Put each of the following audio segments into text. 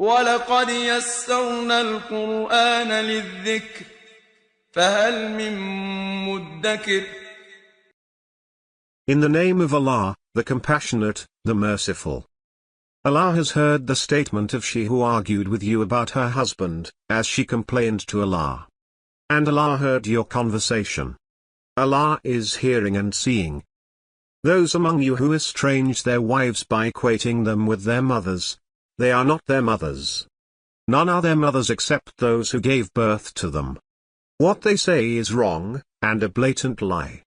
وَلَقَدْ يَسَّرْنَا الْقُرْآنَ لِلذِّكْرِ فَهَلْ مِن مُّدَّكِرٍ. In the name of Allah, the Compassionate, the Merciful. Allah has heard the statement of she who argued with you about her husband, as she complained to Allah. And Allah heard your conversation. Allah is hearing and seeing. Those among you who estrange their wives by equating them with their mothers, they are not their mothers. None are their mothers except those who gave birth to them. What they say is wrong, and a blatant lie.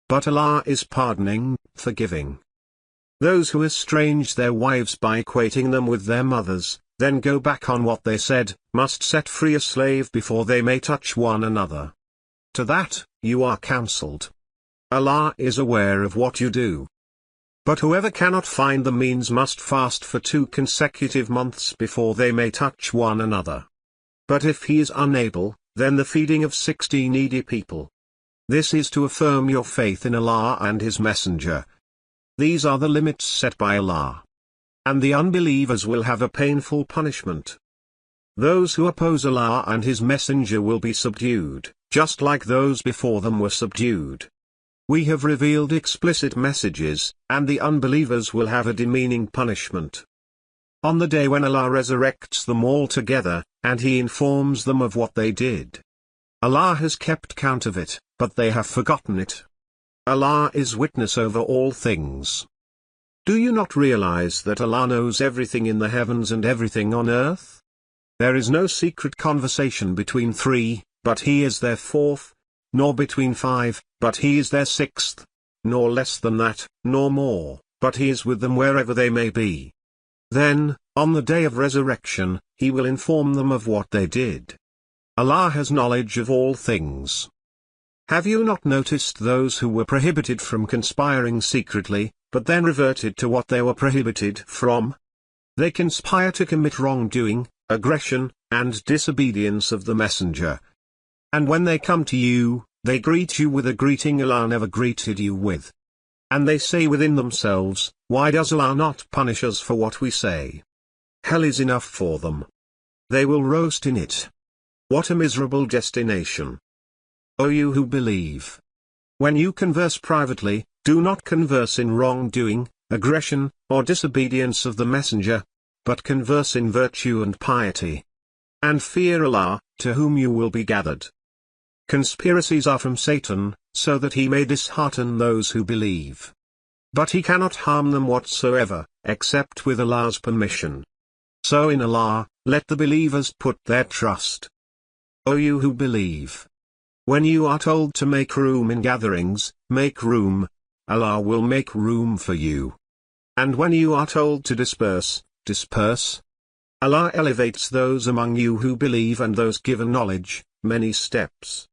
But Allah is pardoning, forgiving. Those who estrange their wives by equating them with their mothers, then go back on what they said, must set free a slave before they may touch one another. To that, you are counseled. Allah is aware of what you do. But whoever cannot find the means must fast for 2 consecutive months before they may touch one another. But if he is unable, then the feeding of 60 needy people. This is to affirm your faith in Allah and His Messenger. These are the limits set by Allah. And the unbelievers will have a painful punishment. Those who oppose Allah and His Messenger will be subdued, just like those before them were subdued. We have revealed explicit messages, and the unbelievers will have a demeaning punishment. On the day when Allah resurrects them all together, and He informs them of what they did. Allah has kept count of it, but they have forgotten it. Allah is witness over all things. Do you not realize that Allah knows everything in the heavens and everything on earth? There is no secret conversation between 3, but He is their 4th, nor between 5, but He is their 6th, nor less than that, nor more, but He is with them wherever they may be. Then, on the day of resurrection, He will inform them of what they did. Allah has knowledge of all things. Have you not noticed those who were prohibited from conspiring secretly, but then reverted to what they were prohibited from? They conspire to commit wrongdoing, aggression, and disobedience of the Messenger. And when they come to you, they greet you with a greeting Allah never greeted you with. And they say within themselves, why does Allah not punish us for what we say? Hell is enough for them. They will roast in it. What a miserable destination. O you who believe! When you converse privately, do not converse in wrongdoing, aggression, or disobedience of the Messenger, but converse in virtue and piety. And fear Allah, to whom you will be gathered. Conspiracies are from Satan, so that he may dishearten those who believe. But he cannot harm them whatsoever, except with Allah's permission. So in Allah, let the believers put their trust. O you who believe! When you are told to make room in gatherings, make room. Allah will make room for you. And when you are told to disperse, disperse. Allah elevates those among you who believe and those given knowledge, many steps.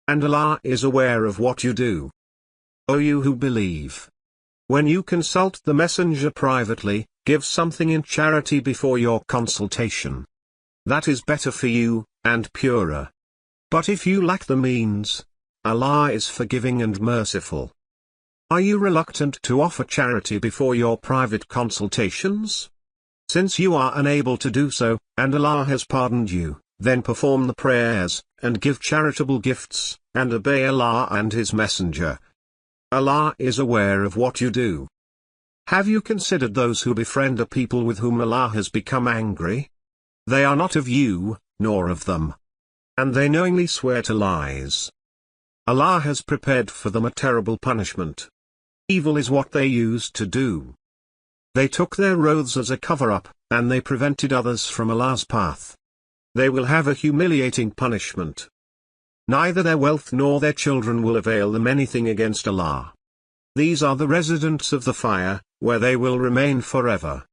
And Allah is aware of what you do. O you who believe! When you consult the Messenger privately, give something in charity before your consultation. That is better for you, and purer. But if you lack the means, Allah is forgiving and merciful. Are you reluctant to offer charity before your private consultations? Since you are unable to do so, and Allah has pardoned you, then perform the prayers, and give charitable gifts, and obey Allah and His Messenger. Allah is aware of what you do. Have you considered those who befriend a people with whom Allah has become angry? They are not of you, nor of them. And they knowingly swear to lies. Allah has prepared for them a terrible punishment. Evil is what they used to do. They took their oaths as a cover-up, and they prevented others from Allah's path. They will have a humiliating punishment. Neither their wealth nor their children will avail them anything against Allah. These are the residents of the fire, where they will remain forever.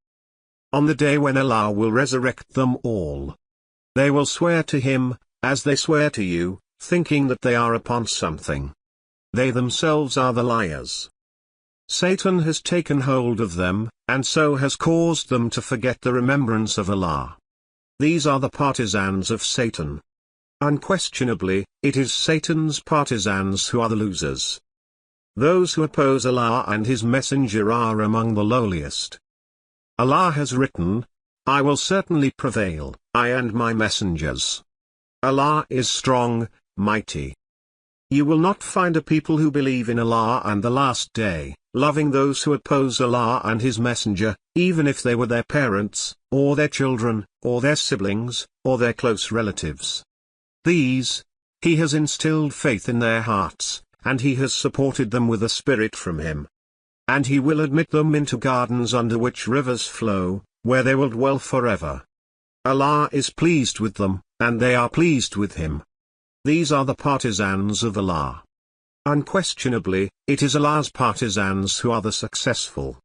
On the day when Allah will resurrect them all, they will swear to Him, as they swear to you, thinking that they are upon something. They themselves are the liars. Satan has taken hold of them, and so has caused them to forget the remembrance of Allah. These are the partisans of Satan. Unquestionably, it is Satan's partisans who are the losers. Those who oppose Allah and His Messenger are among the lowliest. Allah has written, I will certainly prevail, I and my messengers. Allah is strong, mighty. You will not find a people who believe in Allah and the Last Day, loving those who oppose Allah and His Messenger, even if they were their parents, or their children, or their siblings, or their close relatives. These, He has instilled faith in their hearts, and He has supported them with a spirit from Him. And He will admit them into gardens under which rivers flow, where they will dwell forever. Allah is pleased with them, and they are pleased with Him. These are the partisans of Allah. Unquestionably, it is Allah's partisans who are the successful.